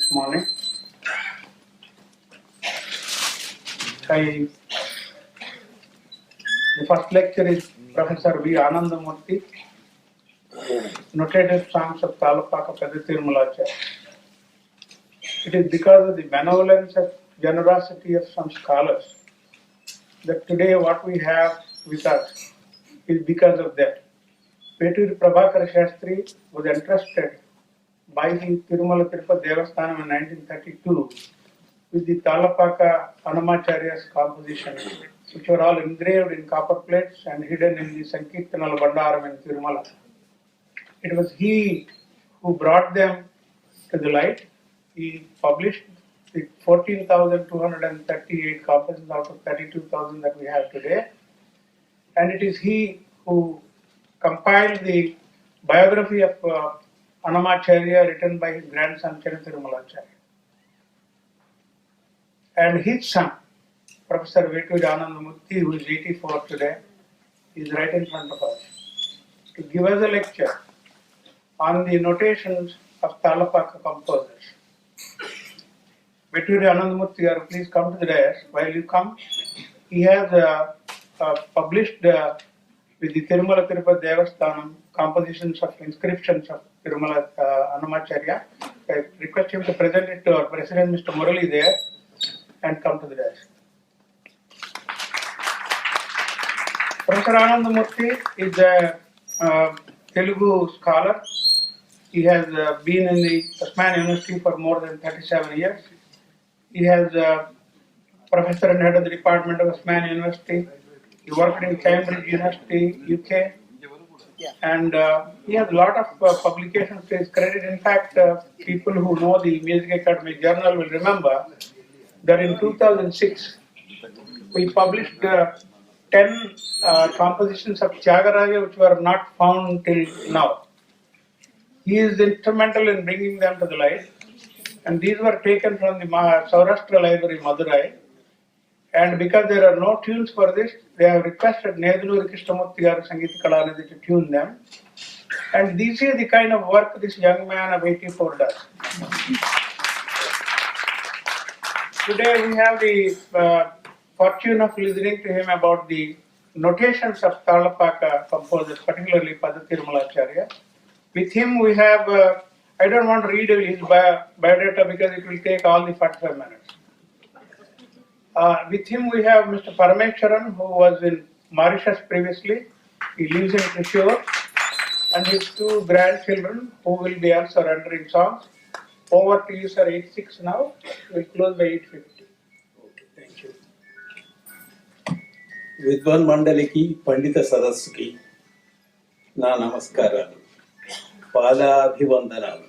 this morning. The first lecture is Professor V. Anandamurthy, Notated Songs of Talapaka Pedathirmalacharya. It is because of the benevolence and generosity of some scholars that today what we have with us is because of that. Veturi Prabhakara Shastri was entrusted by the Tirumala Tirupati Devasthanam in 1932 with the Talapaka Annamacharya's compositions, which were all engraved in copper plates and hidden in the Sankirtanala Bandaram in Tirumala. It was he who brought them to the light. He published the 14,238 copies out of 32,000 that we have today. And it is he who compiled the biography of Annamacharya written by his grandson Chennathirumalacharya. And his son, Professor Veturi Anandamurthy, who is 84 today, is right in front of us to give us a lecture on the notations of Talapaka composers. Veturi Anandamurthy, please come to the dais. While you come, he has published with the Tirumala Tirupati Devasthanam compositions of inscriptions of Tirumala Annamacharya. I request him to present it to our President, Mr. Murali, there, and come to the dais. Professor Anandamurthy is a Telugu scholar. He has been in the Osmania University for more than 37 years. He has professor and head of the department of Osmania University. He worked in Cambridge University, UK. And he has a lot of publications to his credit. In fact, people who know the Music Academy Journal will remember that in 2006, we published 10 compositions of Tyagaraja which were not found till now. He is instrumental in bringing them to the light. And these were taken from the Saurashtra Library, Madurai. And because there are no tunes for this, they have requested Neduluri Krishnamurthy Garu Sangeeta Kalanidhi to tune them. And this is the kind of work this young man of 84 does. Today we have the fortune of listening to him about the notations of Talapaka composers, particularly Pedathirmalacharya. With him we have, I don't want to read his biodata because it will take all the 45 minutes. With him we have Mr. Parameshwaran, who was in Mauritius previously. He lives in Trishur, and his two grandchildren who will be also rendering songs. Over to you, sir. 8:06 now. We'll close by 8:50. Okay, thank you. Vidwan Mandaliki, Pandita Sadasuki, Na Namaskaralu, Padabhivandanalu.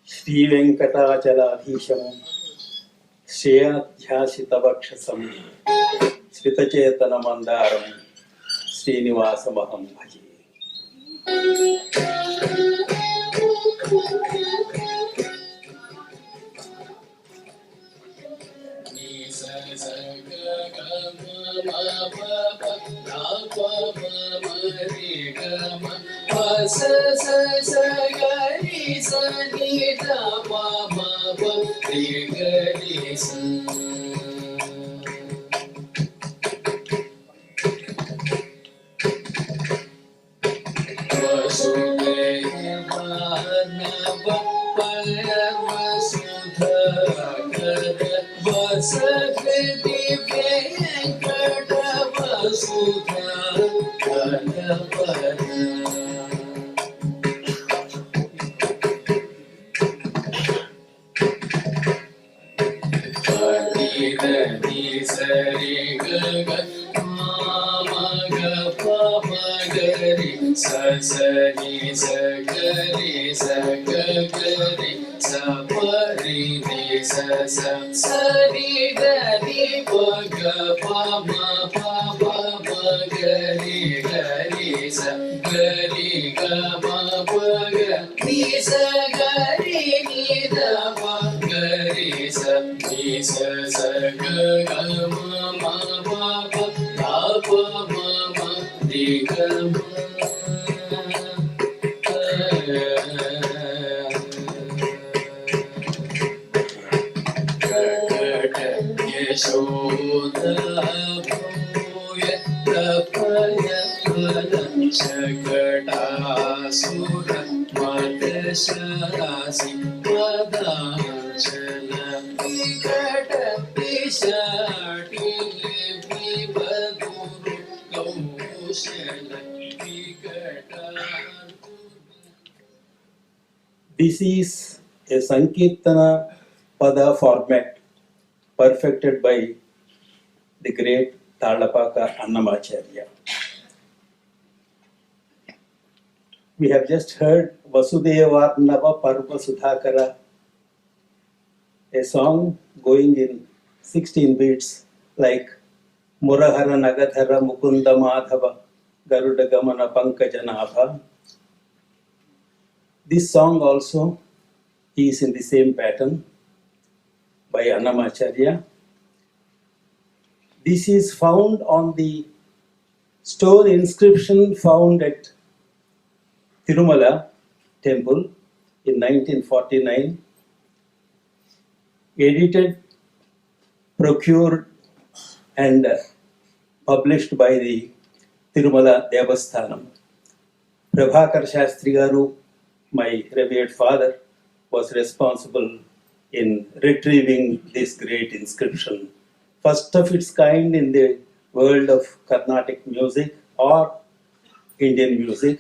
Sri Venkatachalabhisham, Shreyadhyashitabakshasam, Sritachetana Mandaram, Srinivasamaham Bhaji. This is a Sankirtana Pada format perfected by the great Talapaka Annamacharya. We have just heard Vasudevarnava Parva Sudhakara, a song going in 16 beats like Murahara Nagadhara Mukunda Madhava Garuda Gamana Pankajanabha. This song also is in the same pattern by Annamacharya. This is found on the stone inscription found at Tirumala temple in 1949, edited, procured and published by the Tirumala Devasthanam. Prabhakar Shastri Garu, my revered father, was responsible in retrieving this great inscription, first of its kind in the world of Carnatic music or Indian music,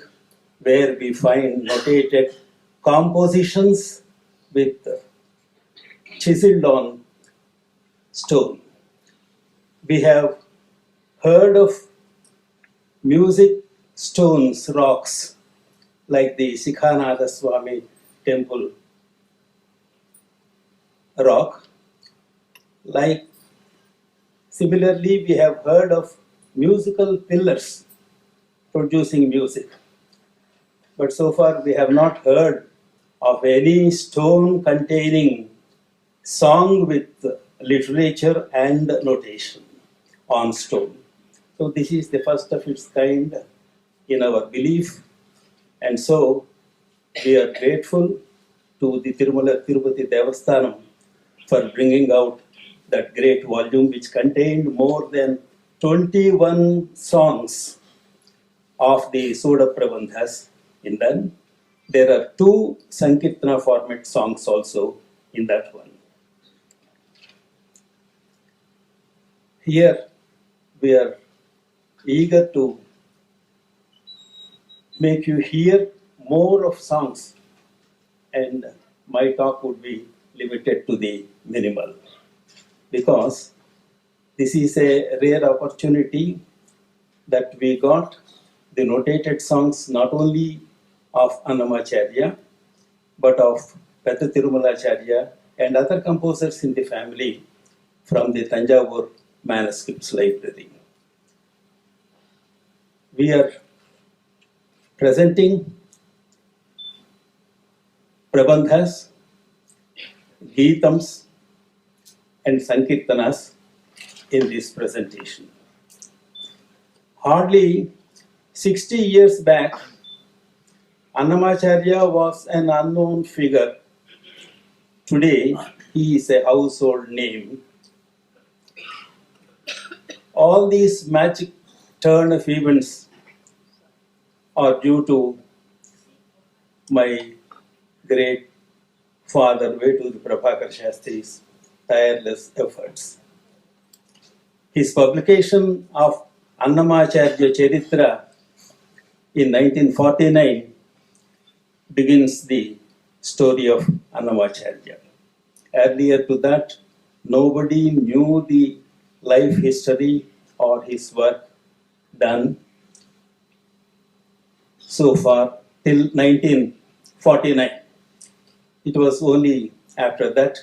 where we find notated compositions with chiseled on stone. We have heard of music stones, rocks, like the Sikhanatha Swami temple rock. Like similarly, we have heard of musical pillars producing music. But so far we have not heard of any stone containing song with literature and notation on stone. So this is the first of its kind in our belief, and so we are grateful to the Tirumala Tirupati Devasthanam for bringing out that great volume which contained more than 21 songs of the Soda Prabandhas in them. There are 2 Sankirtana format songs also in that one. Here we are eager to make you hear more of songs, and my talk would be limited to the minimal, because this is a rare opportunity that we got the notated songs not only of Annamacharya but of Petha Tirumalacharya and other composers in the family from the Tanjavur Manuscripts Library. We are presenting Prabandhas, Geetams and Sankirtanas in this presentation. Hardly 60 years back, Annamacharya was an unknown figure. Today, he is a household name. All these magic turn of events are due to my great father, Vetu Prabhakar Shastri's tireless efforts. His publication of Annamacharya Charitra in 1949 begins the story of Annamacharya. Earlier to that, nobody knew the life history or his work done so far till 1949. It was only after that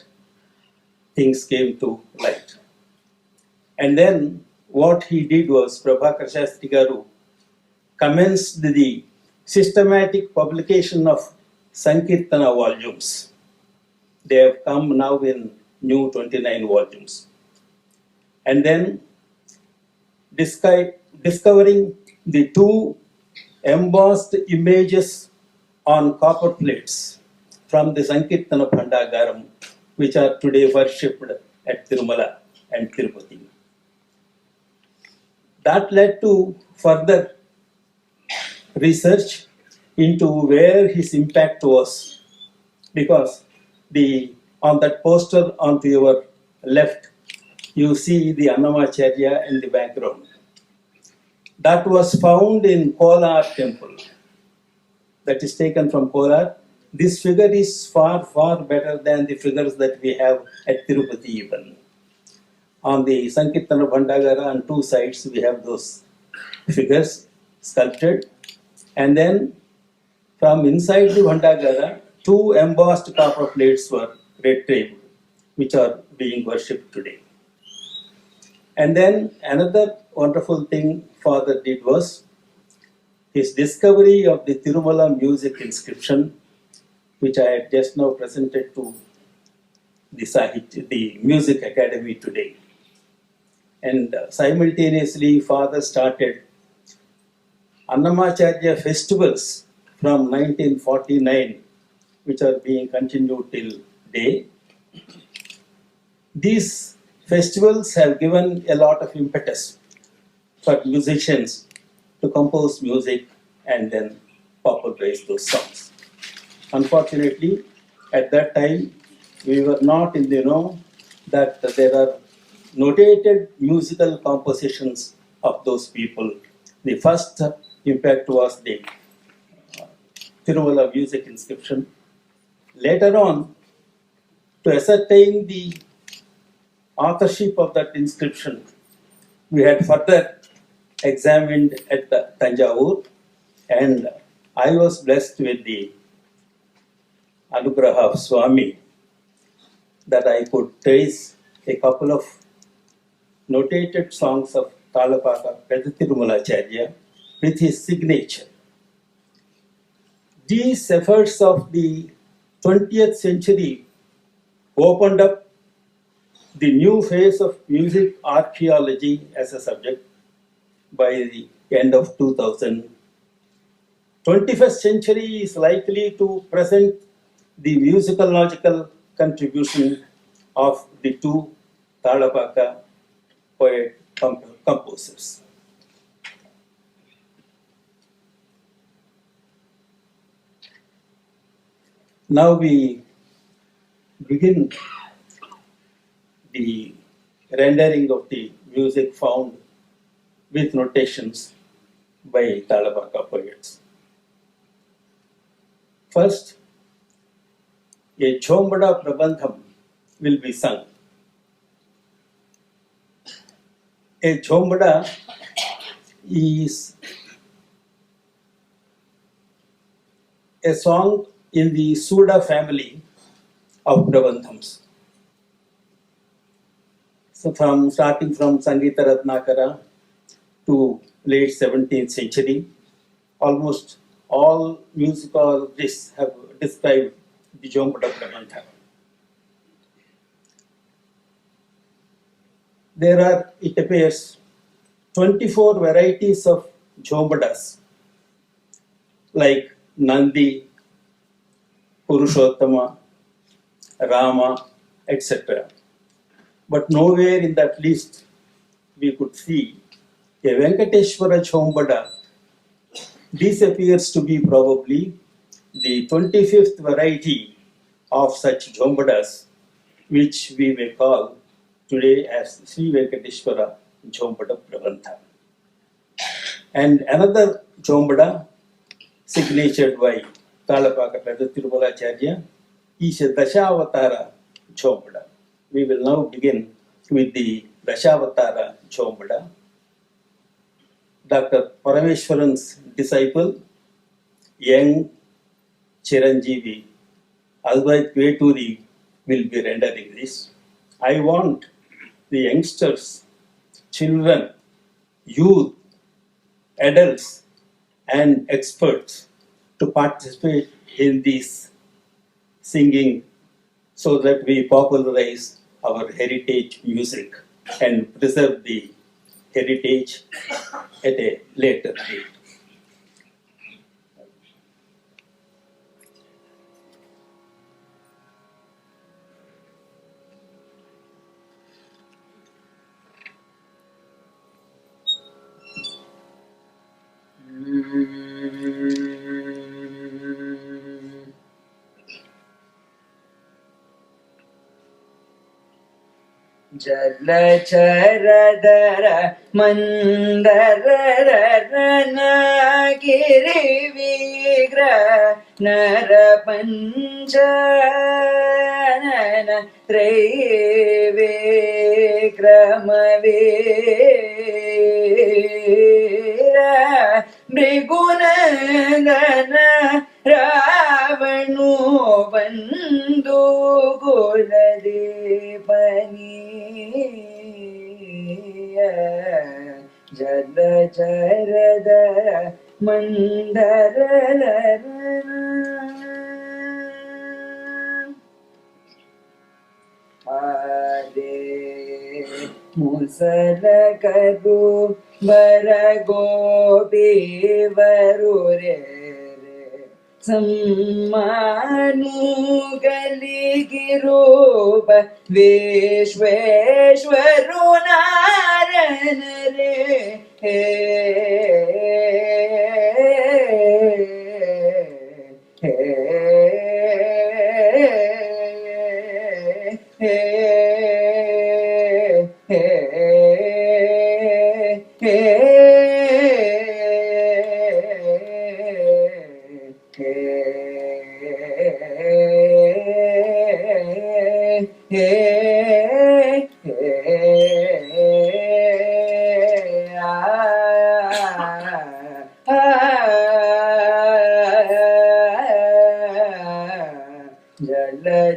things came to light. And then what he did was Prabhakar Shastri Garu commenced the systematic publication of Sankirtana volumes. They have come now in new 29 volumes. And then discovering the two embossed images on copper plates from the Sankirtana Bhandagaram, which are today worshipped at Tirumala and Tirupati. That led to further research into where his impact was, because on that poster onto your left, you see the Annamacharya in the background. That was found in Kolar temple. That is taken from Kolar. This figure is far, far better than the figures that we have at Tirupati even. On the Sankirtana Bhandagara on two sides we have those figures sculpted, and then from inside the Bhandagara, two embossed copper plates were retrieved, which are being worshipped today. And then another wonderful thing Father did was his discovery of the Tirumala music inscription, which I had just now presented to the Music Academy today. And simultaneously, Father started Annamacharya festivals from 1949, which are being continued till day. These festivals have given a lot of impetus for musicians to compose music and then popularize those songs. Unfortunately, at that time, we were not in the know that there are notated musical compositions of those people. The first impact was the Tirumala music inscription. Later on, to ascertain the authorship of that inscription, we had further examined at the Tanjavur, and I was blessed with the Anugraha of Swami that I could trace a couple of notated songs of Talapaka Pedatirumulacharya with his signature. These efforts of the 20th century opened up the new phase of music archaeology as a subject by the end of 2000. 21st century is likely to present the musicological contribution of the two Talapaka poet composers. Now we begin the rendering of the music found with notations by Talapaka poets. First, a Chombada Prabandham will be sung. A Chombada is a song in the Suda family of Prabandhams. So starting from Sangita Ratnakara to late 17th century, almost all musicologists have described the Chombada Prabandha. There are, it appears, 24 varieties of Chombadas, like Nandi, Purushottama, Rama, etc. But nowhere in that list we could see a Venkateshwara Chombada. This appears to be probably the 25th variety of such Chombadas, which we may call today as Sri Venkateshwara Chombada Prabandha. And another Chombada, signatured by Talapaka Pedatirumulacharya, is a Dashavatara Chombada. We will now begin with the Dashavatara Chombada. Dr. Parameshwaran's disciple, young Chiranjeevi, Advait Veturi, will be rendering this. I want the youngsters, children, youth, adults, and experts to participate in this singing so that we popularize our heritage music and preserve the heritage at a later date. ಜಲಚರದರ ಮಂದರರನ ಗಿರಿವಿಗ್ರ ನರಪಂಚನನ ತ್ರೈವಿಕ್ರಮವೀರ ಭೃಗುನಂದನ ರಾವಣು ಬಂದು ಕುಲದೀಪನೀಯ ಜಲಚರದರ ಮಂದರರನ ಆರೆ ಮುಸಲಕರು ಬರಗೋಪಿವರು ರೇ ಸಮ್ಮಾನುಗಲಿಗಿರೂಪ ವಿಶ್ವೇಶ್ವರು ನಾರನರೇ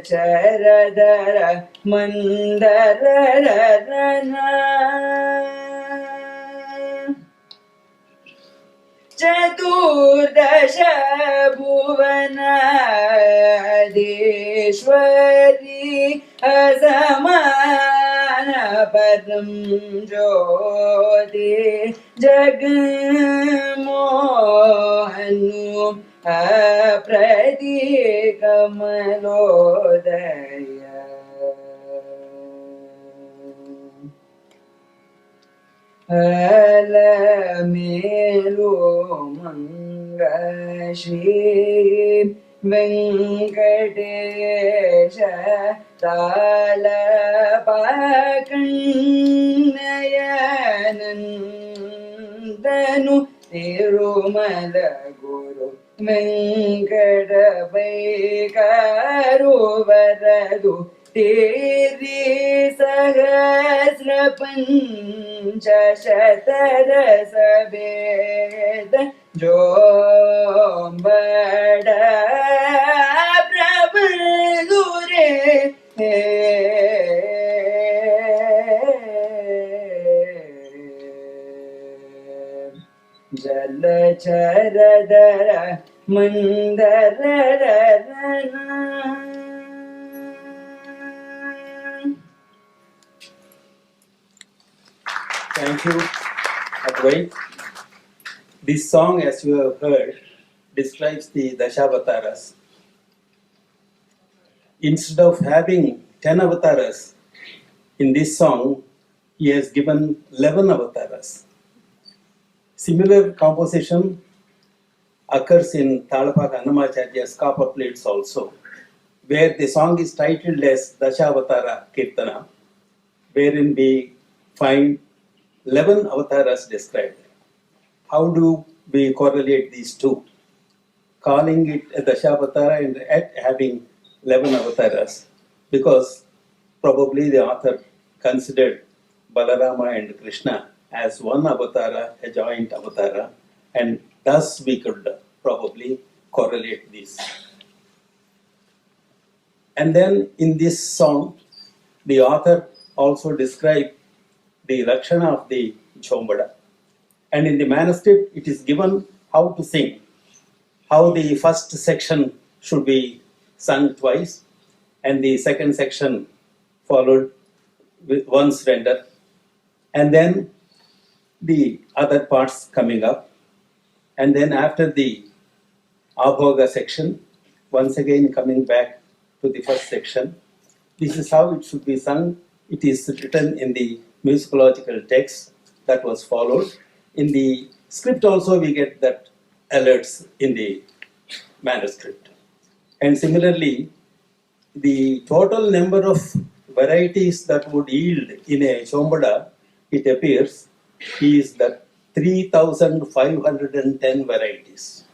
ಜಲಚರದರ ಮಂದರರನ ಚತುರ್ದಶ ಭುವನಾಧೀಶ್ವರಿ ಅಸಮಾನ ಪರಂ ಜ್ಯೋತಿ ಜಗನ್ಮೋಹನು ಅಪ್ರತಿಕಮಲೋದಯ ಅಲಮೇಲು ಮಂಗ ಶ್ರೀ ವೆಂಕಟೇಶ ತಾಲಪಾಕಣ್ಣಯನಂದನು ತಿರುಮಲ ಗುರು ವೆಂಕಟ ವೈಕರುವರದು ತೇರಿ ಸಹಸ್ರ ಪಂಚಶತದ ಸಬೇದ ಜೋಂಬಡ ಪ್ರಭುರೇ ಜಲಚರದರ ಮಂದರರನ Thank you, Advait. This song, as you have heard, describes the Dashavataras. Instead of having 10 avatars in this song, he has given 11 avatars. Similar composition occurs in Talapaka Annamacharya's copper plates also, where the song is titled as Dashavatara Kirtana, wherein we find 11 avatars described. How do we correlate these two? Calling it a Dashavatara and at having 11 avatars, because probably the author considered Balarama and Krishna as one avatara, a joint avatara, and thus we could probably correlate these. And then in this song, the author also described the Lakshana of the Chombada. And in the manuscript, it is given how to sing, how the first section should be sung twice, and the second section followed with one surrender. And then the other parts coming up. And then after the Abhoga section, once again coming back to the first section. This is how it should be sung. It is written in the musicological text that was followed. In the script also we get that alerts in the manuscript. And similarly, the total number of varieties that would yield in a Chombada, it appears, is that 3,510 varieties,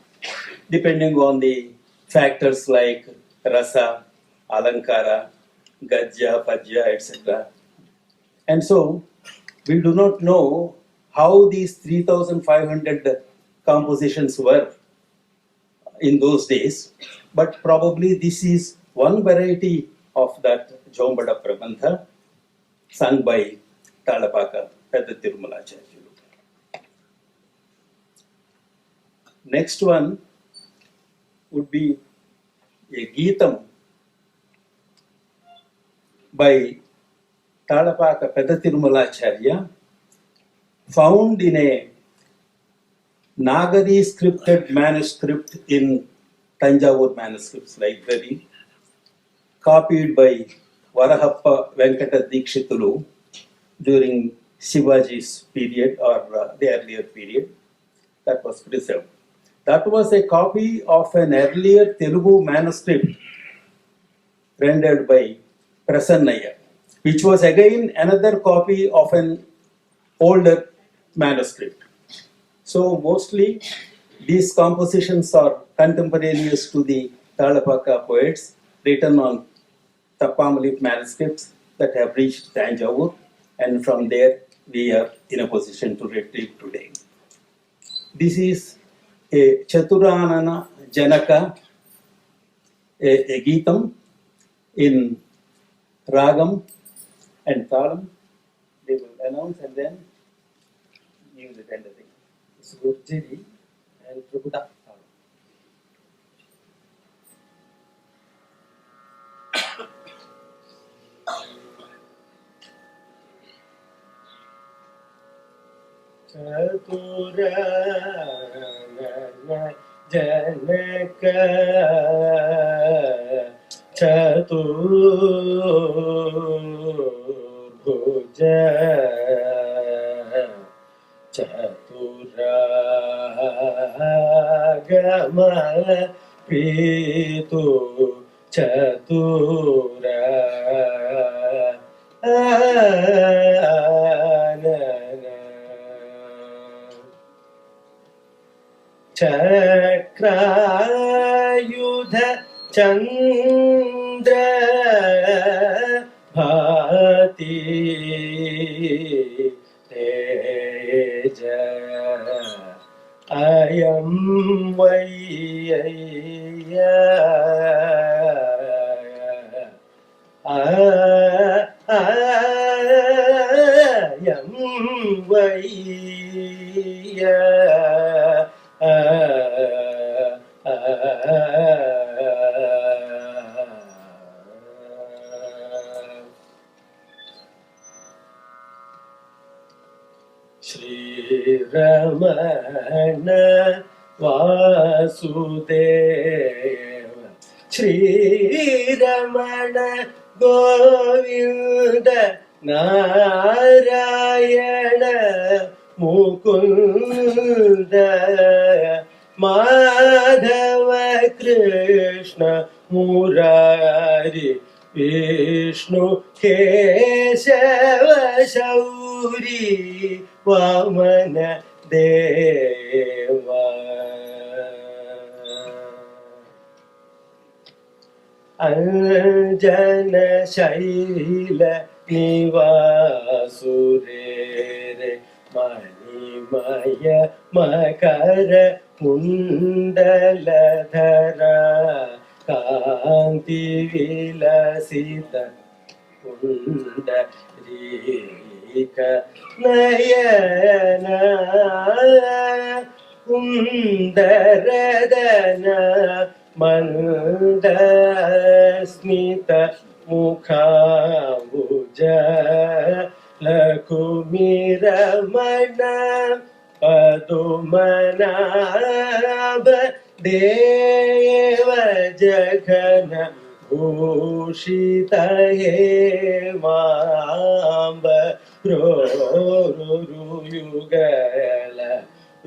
depending on the factors like rasa, alankara, gajja, pajja, etc. And so we do not know how these 3,500 compositions were in those days, but probably this is one variety of that Jombada Prabandha sung by Talapaka Pedda Tirumalacharyalu. Next one would be a Geetam by Talapaka Pedda Tirumalacharya, found in a Nagari scripted manuscript in Tanjavur Manuscripts Library, copied by Varahappa Venkata Dikshitulu during Shivaji's period or the earlier period, that was preserved. That was a copy of an earlier Telugu manuscript rendered by Prasannaya, which was again another copy of an older manuscript. So mostly these compositions are contemporaneous to the Talapaka poets, written on Tappamalip manuscripts that have reached Tanjavur, and from there we are in a position to retrieve today. This is a Chaturanana Janaka, a Geetam in Ragam and Talam. They will announce and then give the tender thing. It's Gurjari and Prabhuda. Chaturana Janaka Chaturbhuja Chaturagama Pitu Chatura Chakrayudha Chandra Bhati Teja Ayam Vayya Ayam Vayya Shri Ramana Vasudeva Shri Ramana Govinda Narayana Mukunda Madhava Krishna Murari Vishnu Keshava Shauri Vamana Deva Anjana Shaila Nivasurere Manimaya Makara Kundaladhara Kanti Vilasita Kundarika Nayana Kundaradana Mandasmita Mukhabuja लकुमिरमण पदुमनाभ देव जघन भूषित हेमाम्ब रोरुयुगल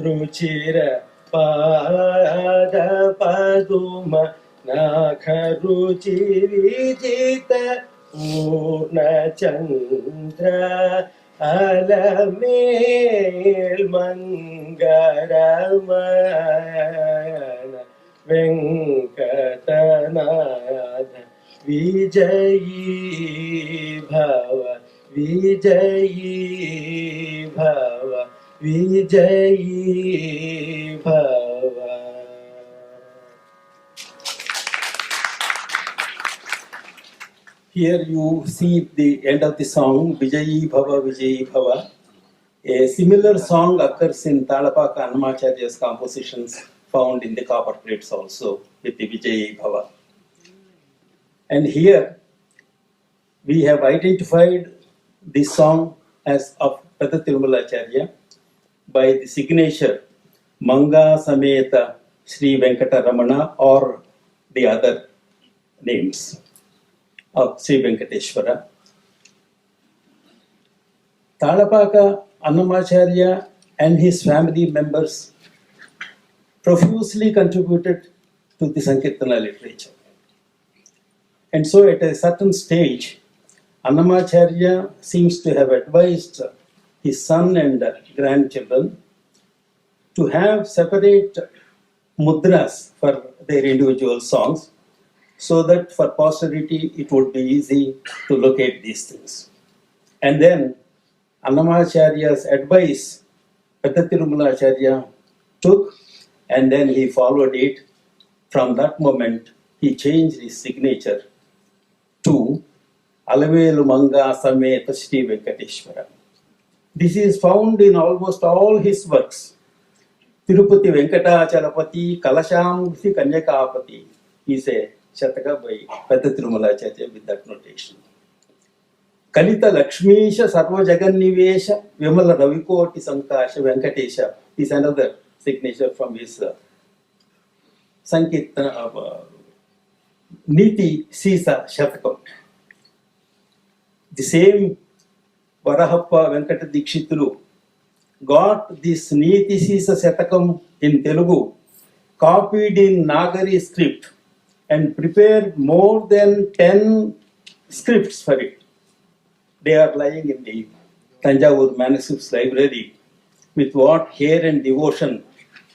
रुचिर पाद पदुम नाख रुचि विजित पूर्णचन्द्र अलमेल मंगरमण वेंकटनाथ विजयी भव विजयी भव विजयी भव. Here you see the end of the song, Vijayi Bhava, Vijayi Bhava. A similar song occurs in Talapaka Annamacharya's compositions found in the copper plates also with the Vijayi Bhava. And here we have identified this song as of Pada Tirumalacharya by the signature Manga Sameta Sri Venkataramana or the other names of Sri Venkateshwara. Talapaka Annamacharya and his family members profusely contributed to the Sankirtana literature. And so at a certain stage, Annamacharya seems to have advised his son and grandchildren to have separate mudras for their individual songs, so that for posterity it would be easy to locate these things. And then Annamacharya's advice, Pada Tirumalacharya took, and then he followed it. From that moment, he changed his signature to Alavelu Manga Sameta Sri Venkateshwara. This is found in almost all his works. Tirupati Venkatachalapati Kalashamsi Kanyakapati is a Shataka by Pada Tirumalacharya with that notation. Kalita Lakshmisha Sarva Jagannivesha Vimala Ravikoti Sankasha Venkatesha is another signature from his Sankirtana Niti Sisa Shatakam. The same Varahappa Venkata Dikshitulu got this Niti Sisa Shatakam in Telugu, copied in Nagari script, and prepared more than 10 scripts for it. They are lying in the Tanjavur Manuscripts Library. With what care and devotion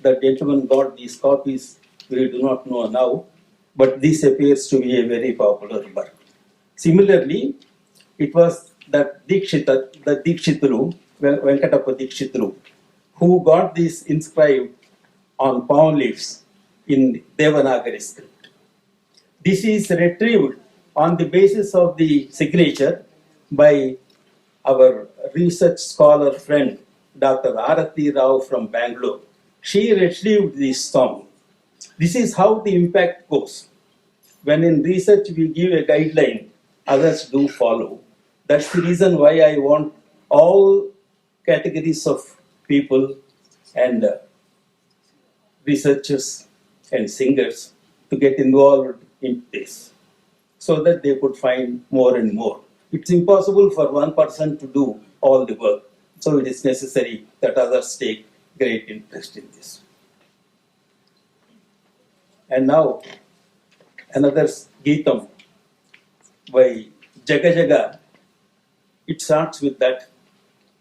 the gentleman got these copies, we do not know now, but this appears to be a very popular work. Similarly, it was that Dikshitulu, Venkatappa Dikshitulu, who got this inscribed on palm leaves in Devanagari script. This is retrieved on the basis of the signature by our research scholar friend, Dr. Arati Rao from Bangalore. She retrieved this song. This is how the impact goes. When in research we give a guideline, others do follow. That's the reason why I want all categories of people and researchers and singers to get involved in this, so that they could find more and more. It's impossible for one person to do all the work, so it is necessary that others take great interest in this. And now, another Geetam by Jaga Jaga. It starts with that.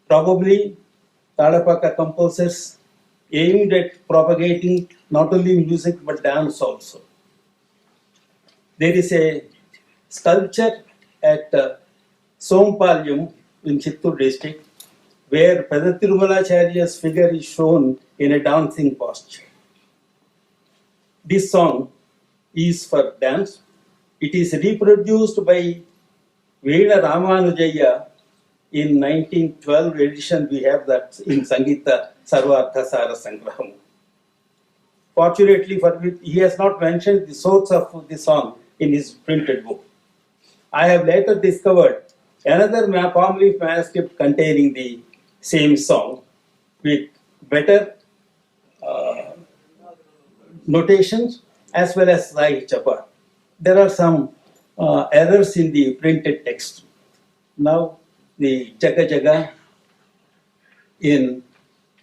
Probably Talapaka composers aimed at propagating not only music but dance also. There is a sculpture at Sompalyam in Chittur district where Pada Tirumalacharya's figure is shown in a dancing posture. This song is for dance. It is reproduced by Veena Ramanujaya in 1912 edition. We have that in Sangita Sarvartha Sara Sangraham. Fortunately for me, he has not mentioned the source of the song in his printed book. I have later discovered Another palm leaf manuscript containing the same song with better notations as well as Sai Chapa. There are some errors in the printed text. Now the Jaga Jaga in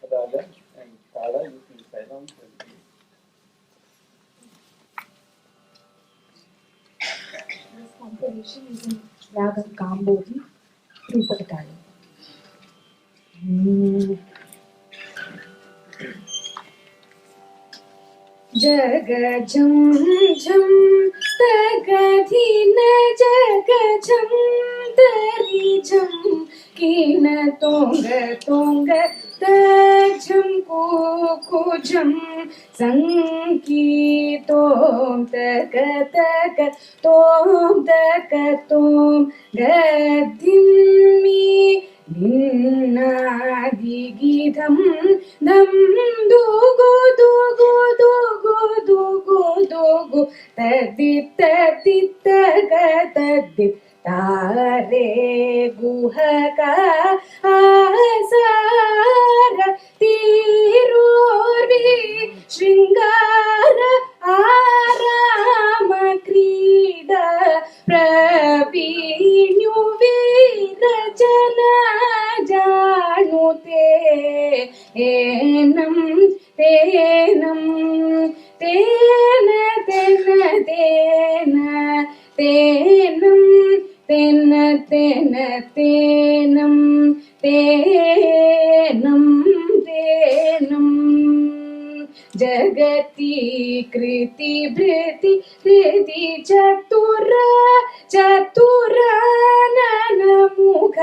Raga and Tala, you can sign on. This compilation is in Ragam Kambodi, Rupakatali. जग झम झम तग धीन जग झम तरी झम कीन तोंग तोंग तझम को झम संकी तोम तक तक तोम तक तोम गधिमी निन्नादिगीधम धम दुगु दुगु दुगु दुगु दुगु तद्दित तद्दित तद्दित तारे गुहका आसार तीरोर्वी श्रृंगार आराम क्रीडा प्रवीण्यु वीरजन जानुते एनम तेनम तेन तेन तेन तेनम तेन तेन तेनम तेनम तेनम जगति कृति भृति हृदि चतुर चतुर नन मुख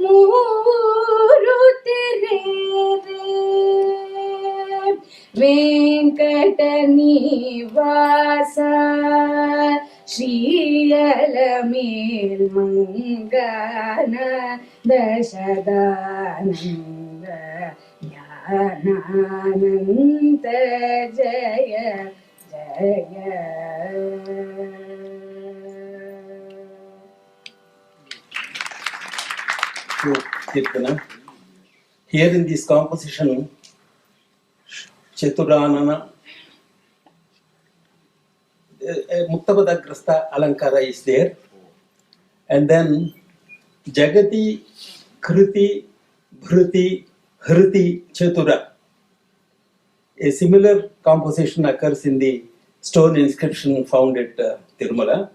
मूरुति रे वेंकट निवास श्रीयलमेल मंगन दशदानंद ज्ञानानंद जय जय Kirtana. Here in this composition, Chaturanana, Muktabadagrasta Alankara is there, and then Jagati, Kriti, Bhruti, Hriti, Chatura. A similar composition occurs in the stone inscription found at Tirumala,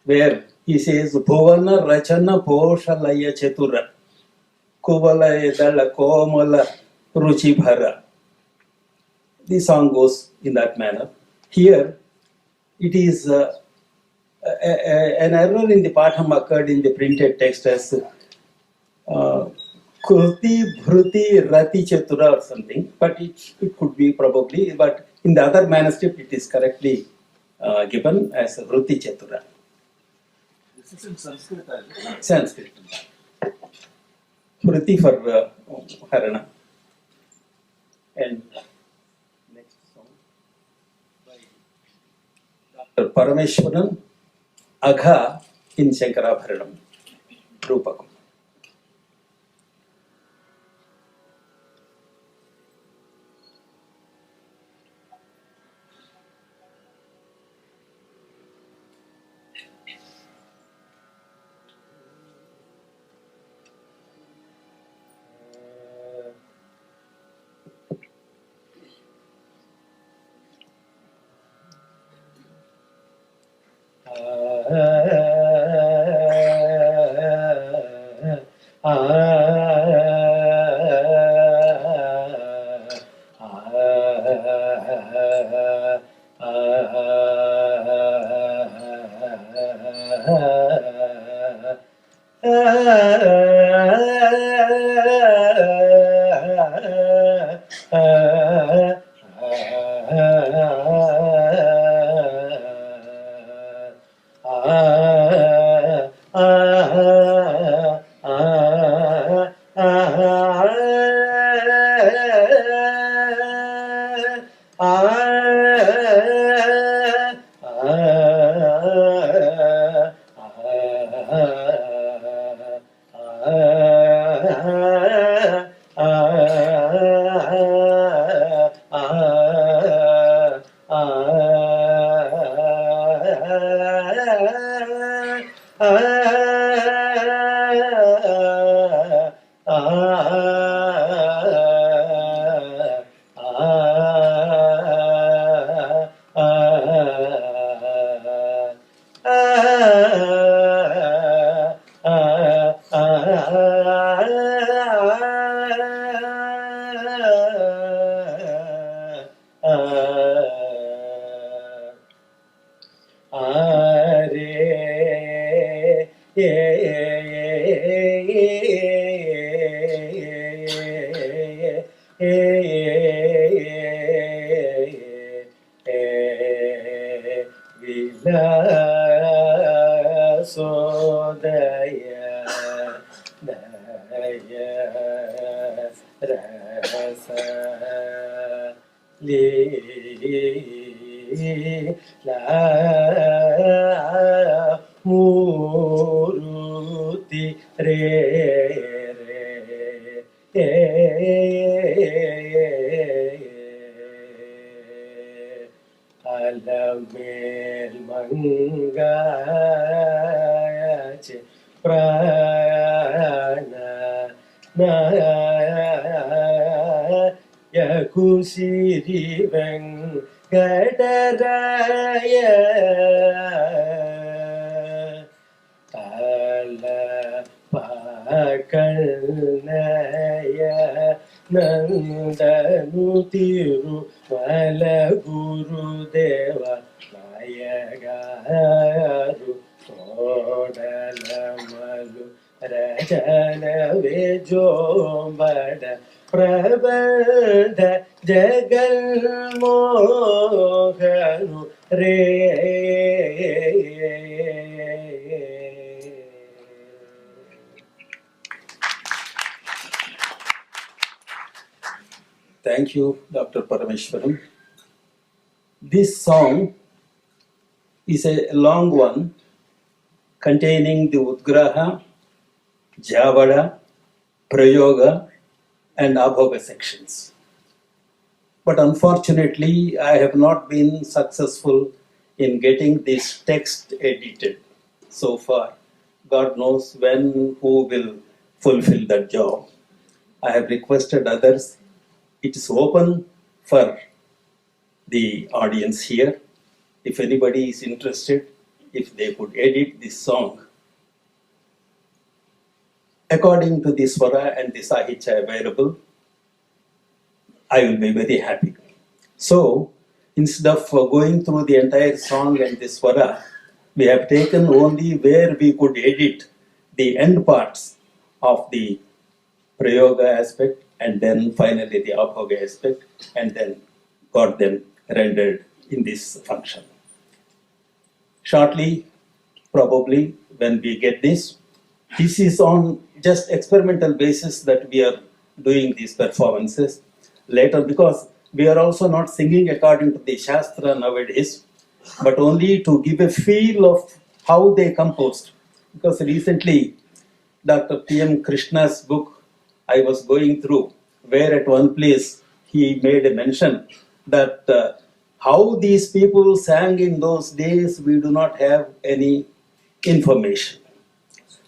where he says, Bhuvana Rachana Poshalaya Chatura, Kuvala Edala Komala Ruchi Bhara. The song goes in that manner. Here, it is an error in the Patham occurred in the printed text as Kurti, Bhruti, Rati, Chatura or something, but it could be probably, but in the other manuscript it is correctly given as Vruti Chatura. This is in Sanskrit, I think. Sanskrit. Vruti for Harana. And next song by Dr. Parameshwaran, Agha in Shankarabharanam, Rupakam. Muruti re Alamel mangache prana na yakusiri vengadaraya Ala pakalnaya nandanu tiru mala gurudeva mayagaru kodalamalu rajana vejombada prabandha jagal mohanu re Thank you, Dr. Parameshwaran. This song is a long one containing the Udgraha, Javada, Prayoga, and Abhoga sections. But unfortunately, I have not been successful in getting this text edited so far. God knows when, who will fulfill that job. I have requested others. It is open for the audience here. If anybody is interested, if they could edit this song according to the Swara and the Sahitya available, I will be very happy. So, instead of going through the entire song and the Swara, we have taken only where we could edit the end parts of the Prayoga aspect and then finally the Abhoga aspect, and then got them rendered in this function. Shortly, probably when we get this is on just experimental basis that we are doing these performances. Later, because we are also not singing according to the Shastra nowadays, but only to give a feel of how they composed. Because recently, Dr. P.M. Krishna's book I was going through, where at one place he made a mention that how these people sang in those days, we do not have any information.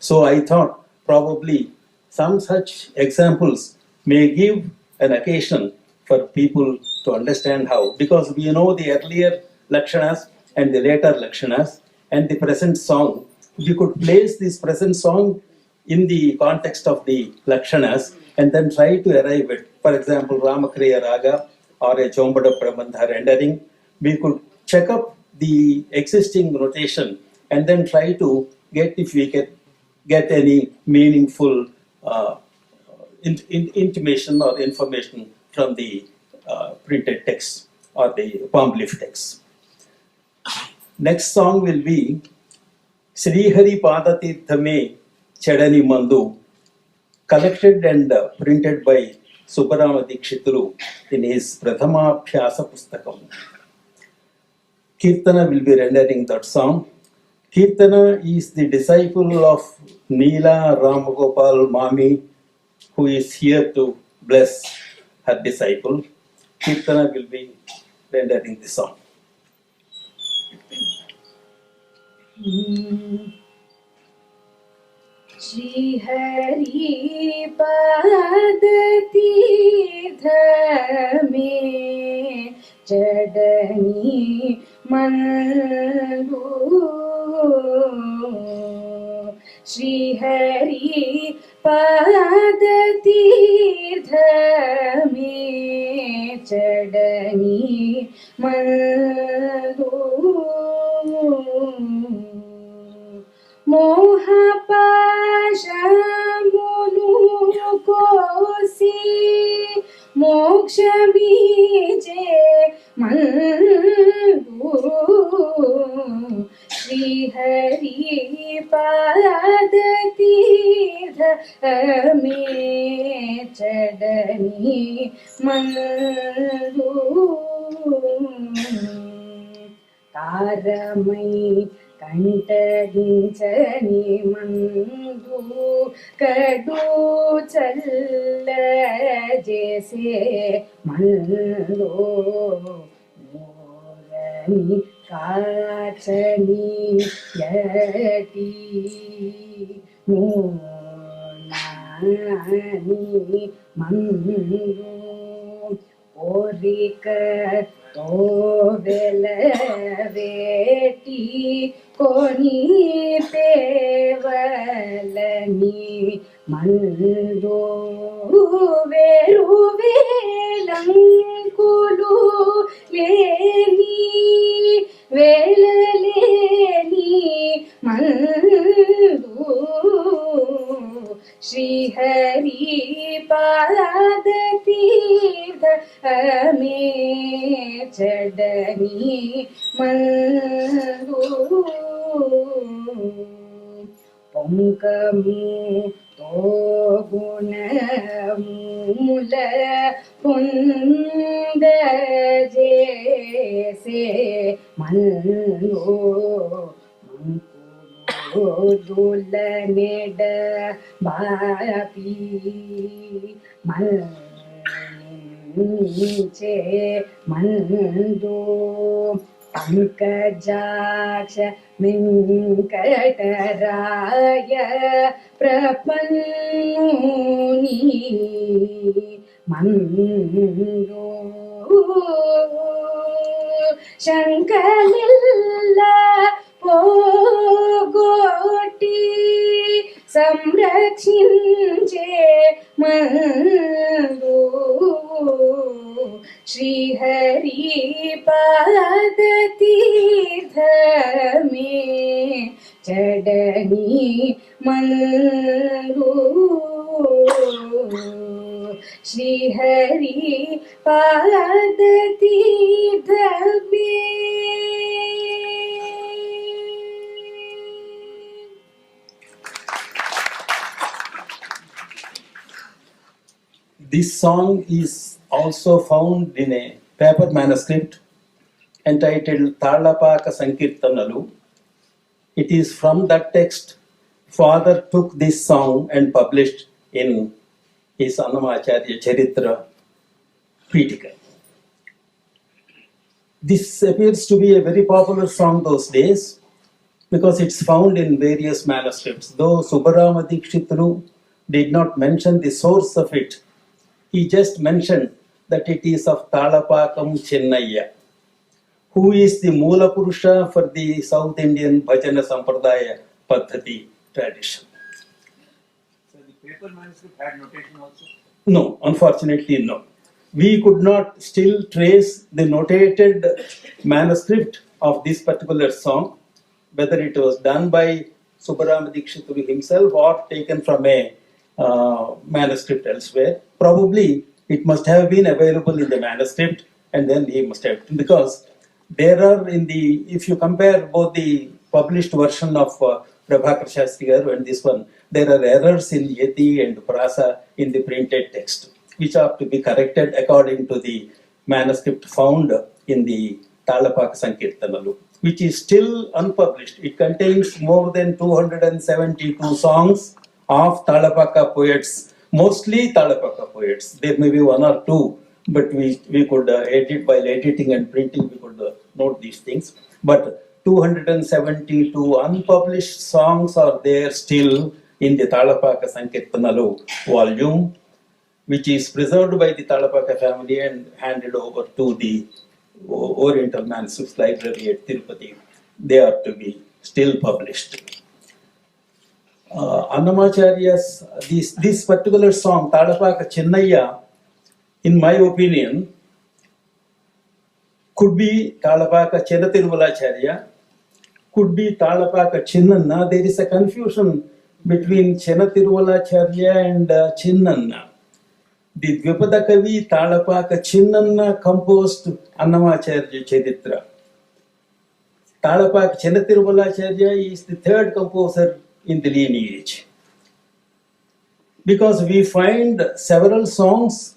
So I thought probably some such examples may give an occasion for people to understand how, because we know the earlier Lakshanas and the later Lakshanas and the present song. We could place this present song in the context of the Lakshanas and then try to arrive at, for example, Ramakriya Raga or a Chombada Prabandha rendering. We could check up the existing notation and then try to get, if we can get any meaningful intimation or information from the printed text or the palm leaf text. Next song will be Sri Hari Padatirthame Chadani Mandu, collected and printed by Subbarama Dikshituru in his Prathama Bhyasa Pustakam. Kirtana will be rendering that song. Kirtana is the disciple of Neela Ramagopal Mami, who is here to bless her disciple. Kirtana will be rendering the song. Shri Hari Padatirthame Chadani Mandu Shri Hari पादतीर्थ में चढ़नी मंदू मोहपाशमुनु कोसी मोक्ष बीजे मंदू श्री हरि पाद तीर्थ में चढ़नी मंदू तारमयी कंटगिंचनी मंदू कड़ू चल जैसे मंदो मोरनी काचनी yeti Monani मंदू Oric तो वेटी कोनी पेवलनी मंदो वेलंकुलु लेनी वेललेनी मंदो श्री हरि पाद तीर्थ में चढ़नी मंदू पंकमु तो गुण मूल पुंद जैसे मंदो दुलनेड बापी मंचे मंदो पंकजाक्ष वेंकटराय प्रपन्नुनि मंदो शंकलिल्ला పోగొట్టి సంరక్షించే మందు శ్రీహరి పాద తీర్థమే చడని మందు శ్రీహరి పాద తీర్థమే. This song is also found in a paper manuscript entitled Talapaka Sankirtanalu. It is from that text father took this song and published in his Annamacharya Charitra Pitika. This appears to be a very popular song those days because it's found in various manuscripts. Though Subbarama Dikshitru did not mention the source of it, he just mentioned that it is of Talapakam Chennaya, who is the Moola Purusha for the South Indian Bhajana Sampradaya Paddhati tradition. So the paper manuscript had notation also? No, unfortunately no. We could not still trace the notated manuscript of this particular song, whether it was done by Subbarama Dikshitru himself or taken from a manuscript elsewhere. Probably it must have been available in the manuscript and then he must have, because there are if you compare both the published version of Prabhakar Shastri Garu and this one, there are errors in Yati and Prasa in the printed text, which are to be corrected according to the manuscript found in the Talapaka Sankirtanalu, which is still unpublished. It contains more than 272 songs of Talapaka poets, mostly Talapaka poets. There may be one or two, but we could edit, while editing and printing, we could note these things. But 272 unpublished songs are there still in the Talapaka Sankirtanalu volume, which is preserved by the Talapaka family and handed over to the Oriental Manuscripts Library at Tirupati. They are to be still published. Annamacharya's, this particular song, Tadapaka Chennaya, in my opinion, could be Talapaka Chenatirvalacharya, could be Talapaka Chinnanna. There is a confusion between Chenatirvalacharya and Chinnanna. The Dvipada Kavi Talapaka Chinnanna composed Annamacharya Charitra. Talapaka Chenatirvalacharya is the third composer in the lineage. Because we find several songs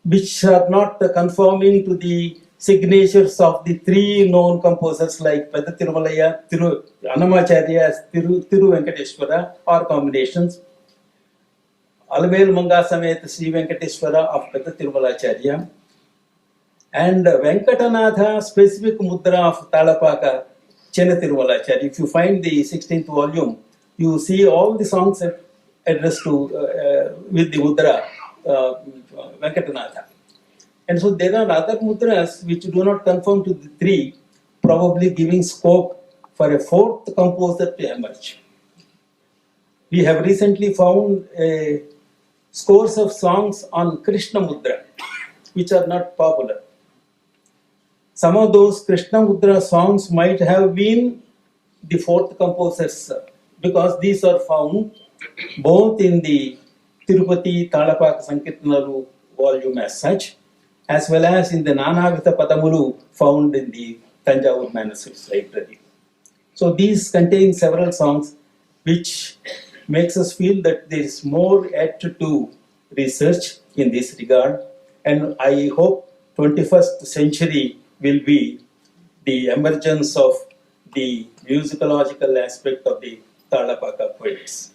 which are not conforming to the signatures of the three known composers like Pada Tirumalaya, Annamacharya, Tiru Venkateshwara, or combinations. Almel Manga Samet Sri Venkateshwara of Pada Tirumalacharya, and Venkatanatha specific mudra of Talapaka Chenatirvalacharya. If you find the 16th volume, you see all the songs addressed to with the mudra Venkatanatha. And so there are other mudras which do not conform to the three, probably giving scope for a fourth composer to emerge. We have recently found scores of songs on Krishna mudra, which are not popular. Some of those Krishna mudra songs might have been the fourth composers, because these are found both in the Tirupati Talapaka Sankirtanalu volume as such, as well as in the Nanavitha Padamulu found in the Tanjavur Manuscripts Library. So these contain several songs which makes us feel that there is more yet to do research in this regard, and I hope 21st century will be the emergence of the musicological aspect of the Talapaka poets.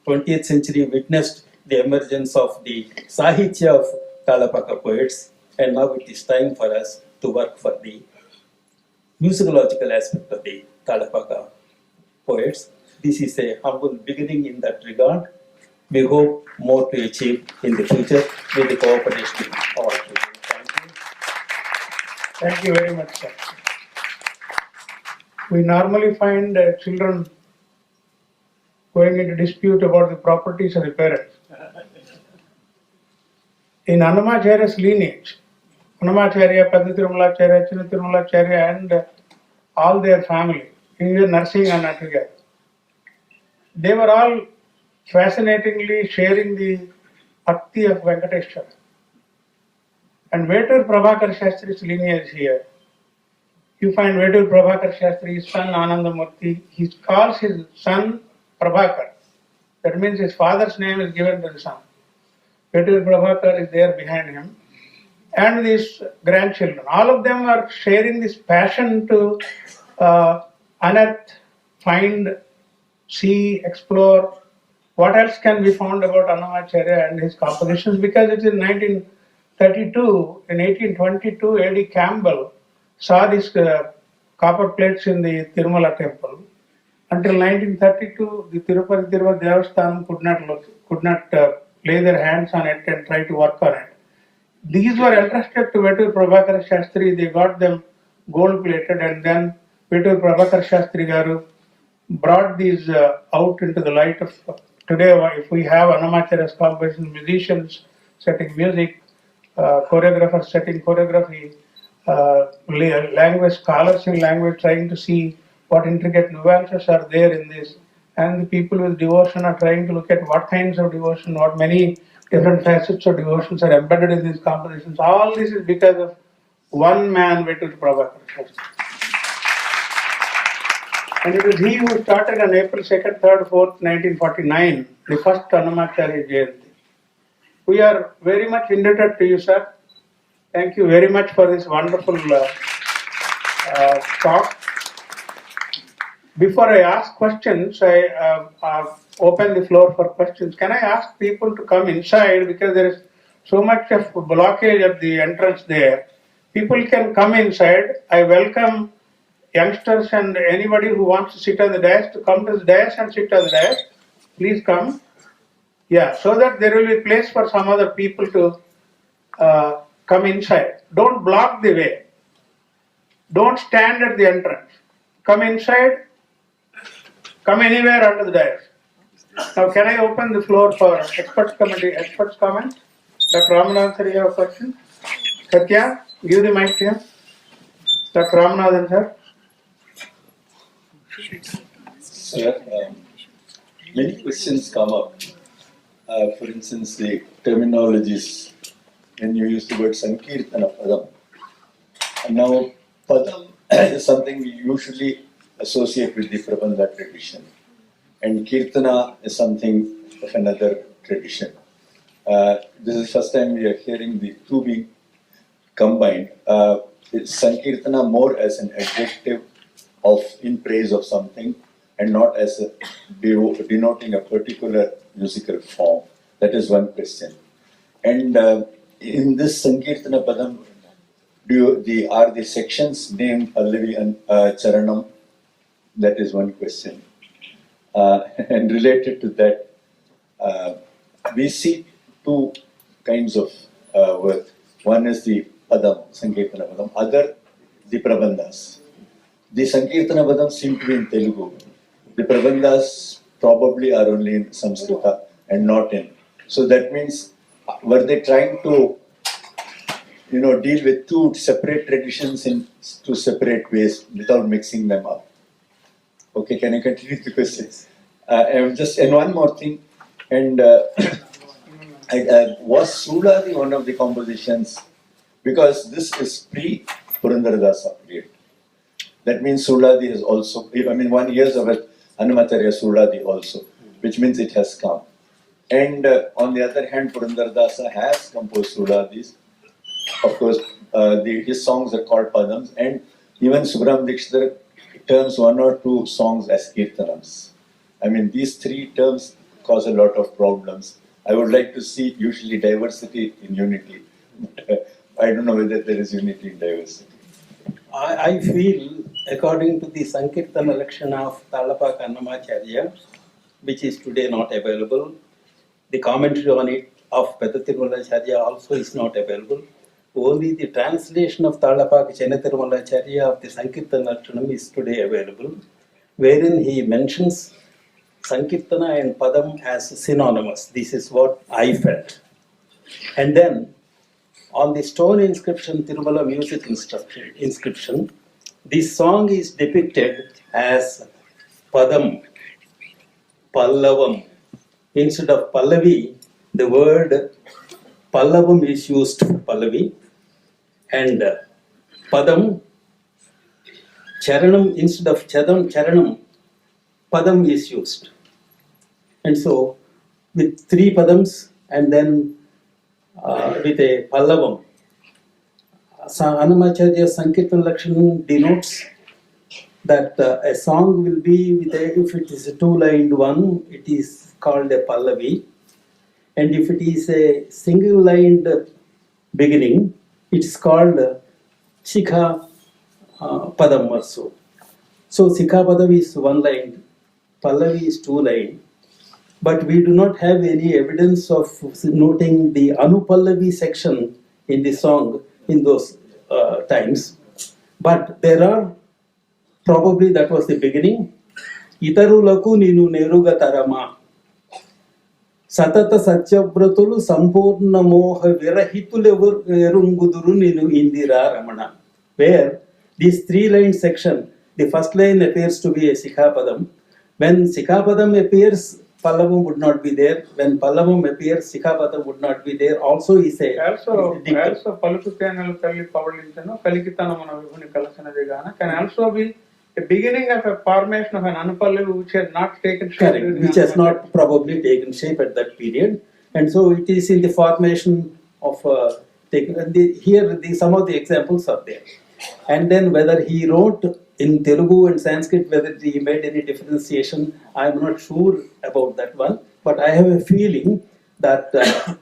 20th century witnessed the emergence of the Sahitya of Talapaka poets, and now it is time for us to work for the musicological aspect of the Talapaka poets. This is a humble beginning in that regard. We hope more to achieve in the future with the cooperation of all people. Thank you. Thank you very much, sir. We normally find children going into dispute about the properties of the parents. In Annamacharya's lineage, Annamacharya, Padatirumalacharya, Chinnatirumalacharya, and all their family, even Narasimha together, they were all fascinatingly sharing the bhakti of Venkateshwara. And Vetur Prabhakar Shastri's lineage here, you find Vetur Prabhakar Shastri, his son Anandamurti, he calls his son Prabhakar. That means his father's name is given to the son. Vetur Prabhakar is there behind him. And these grandchildren, all of them are sharing this passion to unearth, find, see, explore what else can be found about Annamacharya and his compositions, because it is in 1932, in 1822, A.D. Campbell saw these copper plates in the Tirumala temple. Until 1932, the Tirupati Tiruvada Devasthanam could not lay their hands on it and try to work on it. These were entrusted to Vetur Prabhakar Shastri. They got them gold plated, and then Vetur Prabhakar Shastri Garu brought these out into the light of today. If we have Annamacharya's compositions, musicians setting music, choreographers setting choreography, language scholars in language trying to see what intricate nuances are there in this, and the people with devotion are trying to look at what kinds of devotion, what many different facets of devotions are embedded in these compositions. All this is because of one man, Vetur Prabhakar Shastri. And it was he who started on April 2nd, 3rd, 4th, 1949, the first Annamacharya Jayanti. We are very much indebted to you, sir. Thank you very much for this wonderful talk. Before I ask questions, I open the floor for questions. Can I ask people to come inside, because there is so much of blockage at the entrance there. People can come inside. I welcome youngsters and anybody who wants to sit on the dais to come to the dais and sit on the dais. Please come. Yeah, so that there will be place for some other people to come inside. Don't block the way. Don't stand at the entrance. Come inside. Come anywhere under the dais. Now, can I open the floor for experts comment? Dr. Ramanathan, sir, you have a question? Satya, give the mic to him. Dr. Ramanathan, sir. Sir, many questions come up. For instance, the terminologies, when you use the word Sankirtana Padam. And now, Padam is something we usually associate with the Prabandha tradition. And Kirtana is something of another tradition. This is the first time we are hearing the two being combined. It's Sankirtana more as an adjective of in praise of something and not as a denoting a particular musical form. That is one question. And in this Sankirtana Padam, are the sections named Pallavi and Charanam? That is one question. And related to that, we see two kinds of work. One is the Padam, Sankirtana Padam, other the Prabandhas. The Sankirtana Padam seem to be in Telugu. The Prabandhas probably are only in Samskrita and not in. So that means, were they trying to, deal with two separate traditions in two separate ways without mixing them up? Okay, can I continue the questions? And one more thing, and was Suladi one of the compositions? Because this is pre-Purandaradasa period. That means Suladi is also, 1 year of it, Hanumatarya Suladi also, which means it has come. And on the other hand, Purandaradasa has composed Suladis. Of course, his songs are called Padams, and even Subram Dikshidhar terms one or two songs as Kirtanams. These three terms cause a lot of problems. I would like to see usually diversity in unity. I don't know whether there is unity in diversity. I feel, according to the Sankirtana Lakshana of Tallapaka Annamacharya, which is today not available, the commentary on it of Pedathirmalacharya also is not available. Only the translation of Tallapaka Chenathirmalacharya of the Sankirtana Lakshanam is today available, wherein he mentions Sankirtana and Padam as synonymous. This is what I felt. And then, on the stone inscription, Tirumala music inscription, this song is depicted as Padam, Pallavam. Instead of Pallavi, the word Pallavam is used for Pallavi, and Padam, Charanam, instead of Charanam, Padam is used. And so, with three Padams and then with a Pallavam, Annamacharya Sankirtan Lakshanam denotes that a song will be with if it is a two-lined one, it is called a Pallavi. And if it is a single-lined beginning, it is called Shikha Padam also. So Shikha Padam is one-lined, Pallavi is two-lined. But we do not have any evidence of noting the Anupallavi section in the song in those times. But there are, probably that was the beginning. Itarulaku ninu neruga tarama. Satata Satyavratuలు Sampurna Moha Virahitule Erunguduru Ninu Indira Ramana. Where this three-line section, the first line appears to be a Sikhapadam. When Sikhapadam appears, Pallavam would not be there. When Pallavam appears, Sikhapadam would not be there. Also is a Also Palukutanalu Kalli Pavalitano, Kalikitanamana Vibhuni Kalasana Vegana can also be the beginning of a formation of an Anupallavi which has not taken shape. Correct, which has not probably taken shape at that period. And so it is in the formation of some of the examples are there. And then whether he wrote in Telugu and Sanskrit, whether he made any differentiation, I am not sure about that one. But I have a feeling that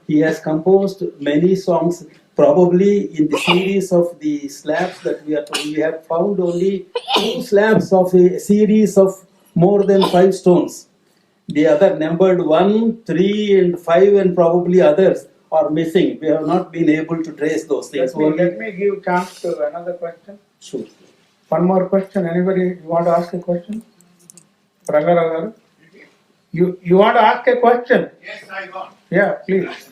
he has composed many songs, probably in the series of the slabs that we have found only 2 slabs of a series of more than 5 stones. The other numbered 1, 3 and 5 and probably others are missing. We have not been able to trace those things. Let me give chance to another question. Sure. One more question. Anybody want to ask a question? Rangarav garu? You want to ask a question? Yes, I want. Yeah, please.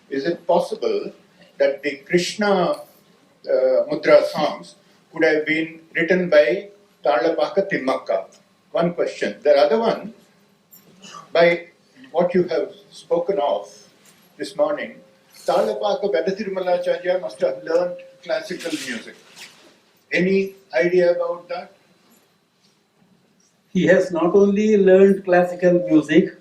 Is it possible that the Krishna Mudra songs could have been written by Tarlapaka Timmakka? One question. The other one, by what you have spoken of this morning, Tarlapaka Vedathirumalacharya must have learned classical music. Any idea about that? He has not only learned classical music,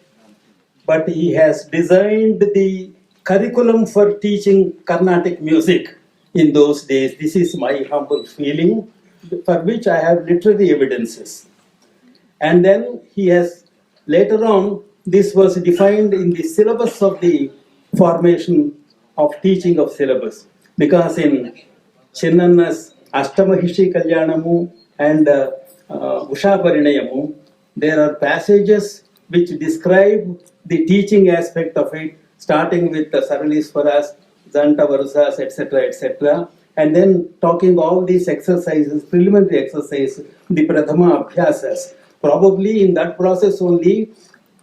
but he has designed the curriculum for teaching Carnatic music in those days. This is my humble feeling, for which I have literary evidences. And then he has, later on, this was defined in the syllabus of the formation of teaching of syllabus. Because in Chinnanna's Ashtamahishi Kalyanamu and Usha Parinayamu, there are passages which describe the teaching aspect of it, starting with the Saraliswaras, Janta Varusas, etc., etc., and then talking all these exercises, preliminary exercises, the Prathama Abhyasas. Probably in that process only,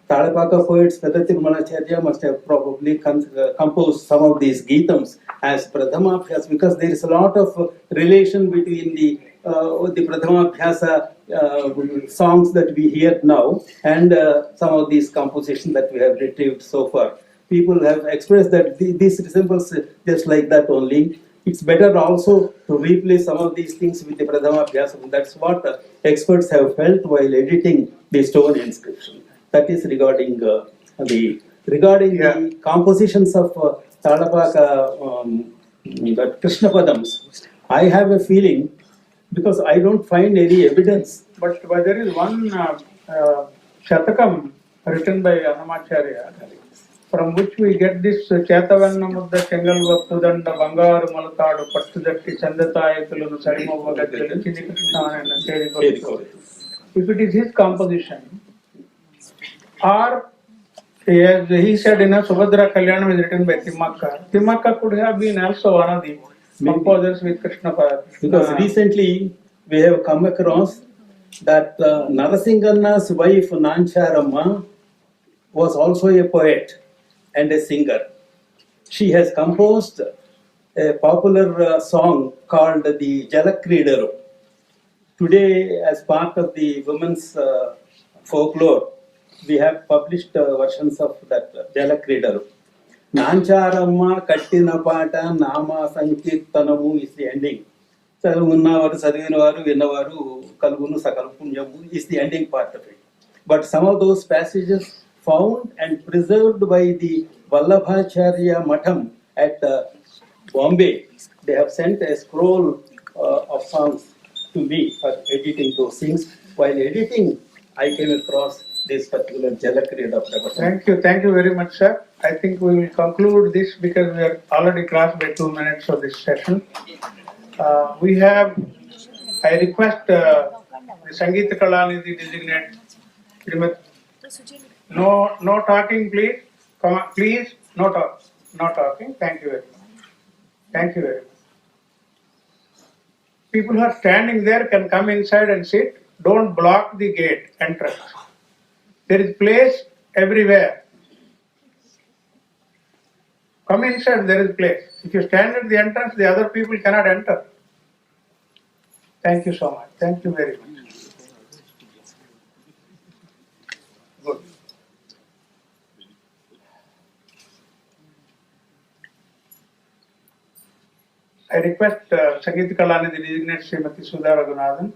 Talapaka poets, Vedathirumalacharya must have probably composed some of these Geetams as Prathama Abhyas, because there is a lot of relation between the Prathama Abhyasa songs that we hear now and some of these compositions that we have retrieved so far. People have expressed that this resembles just like that only. It's better also to replace some of these things with the Prathama Abhyasa. That's what experts have felt while editing the stone inscription. That is regarding the compositions of Talapaka, the Krishna Padams. I have a feeling, because I don't find any evidence. But there is one Shatakam written by Annamacharya, from which we get this Chetavanna Mudda Chengal Vappudanda Bangaru Malutadu Pattudatti Chandatayatulunu Sarimova Gaddelu Chini Krishna and Cheri. If it is his composition, or as he said in a Subhadra Kalyanam is written by Timmakka. Timmakka could have been also one of the composers with Krishna Pada. Because recently we have come across that Narasinganna's wife Nancharamma was also a poet and a singer. She has composed a popular song called the Jalakridaru. Today, as part of the women's folklore, we have published versions of that Jalakridaru. Nancharamma Kattina Pata Nama Sankirtanamu is the ending. Chaduvunnaavaru, Chadivinavaru, Vinnavaru, Kalgunu, Sakalu Punjamu is the ending part of it. But some of those passages found and preserved by the Vallabhacharya Matham at Bombay, they have sent a scroll of songs to me for editing those things. While editing, I came across this particular Jalakrid of Prabhupada. Thank you very much, sir. I think we will conclude this because we are already crossed by 2 minutes of this session. I request the Sangeeta Kalanidhi designate Srimati. No talking, please. Come on, please. No talking. Thank you very much. Thank you very much. People who are standing there can come inside and sit. Don't block the gate entrance. There is place everywhere. Come inside, there is place. If you stand at the entrance, the other people cannot enter. Thank you so much. Thank you very much. Good. I request Sangeeta Kalanidhi designate Srimati Sudha Raghunathan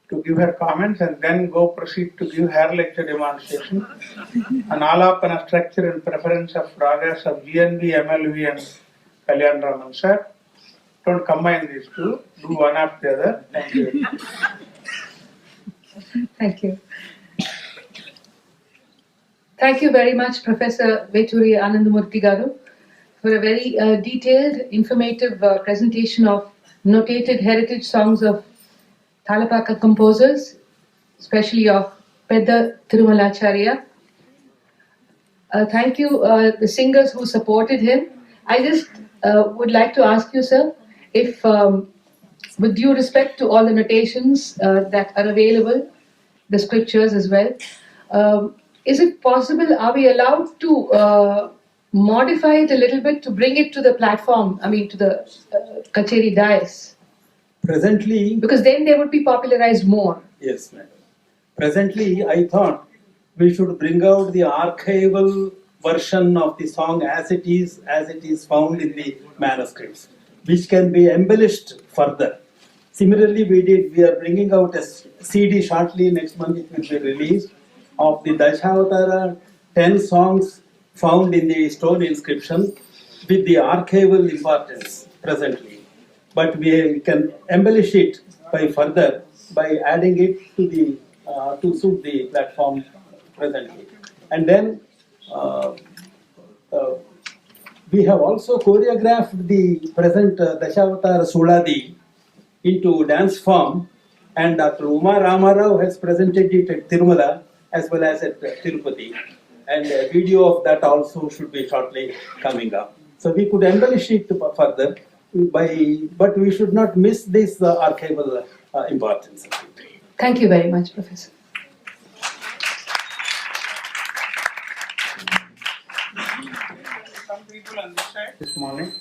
to give her comments and then proceed to give her lecture demonstration on Alapana structure and preference of ragas of GNV, MLV and Kalyan Raman. Sir, don't combine these two, do one after the other. Thank you. Thank you. Thank you very much, Professor Veturi Anandamurthy Garu, for a very detailed, informative presentation of notated heritage songs of Talapaka composers, especially of Pedda Thirumalacharya. Thank you, the singers who supported him. I just would like to ask you, sir, if with due respect to all the notations that are available, the scriptures as well. Is it possible, are we allowed to modify it a little bit to bring it to the platform, I mean to the Kacheri dais? Presently, Because then they would be popularized more. yes, madam. Presently, I thought we should bring out the archival version of the song as it is found in the manuscripts, which can be embellished further. Similarly, we are bringing out a CD shortly, next month it will be released, of the Dashavatara 10 songs found in the stone inscription with the archival importance presently. But we can embellish it by adding it to the to suit the platform presently. And then we have also choreographed the present Dashavatara Suladi into dance form, and Dr. Uma Ramarao has presented it at Tirumala as well as at Tirupati, and a video of that also should be shortly coming up. So we could embellish it further, but we should not miss this archival importance. Thank you very much, Professor. Some people on this side this morning.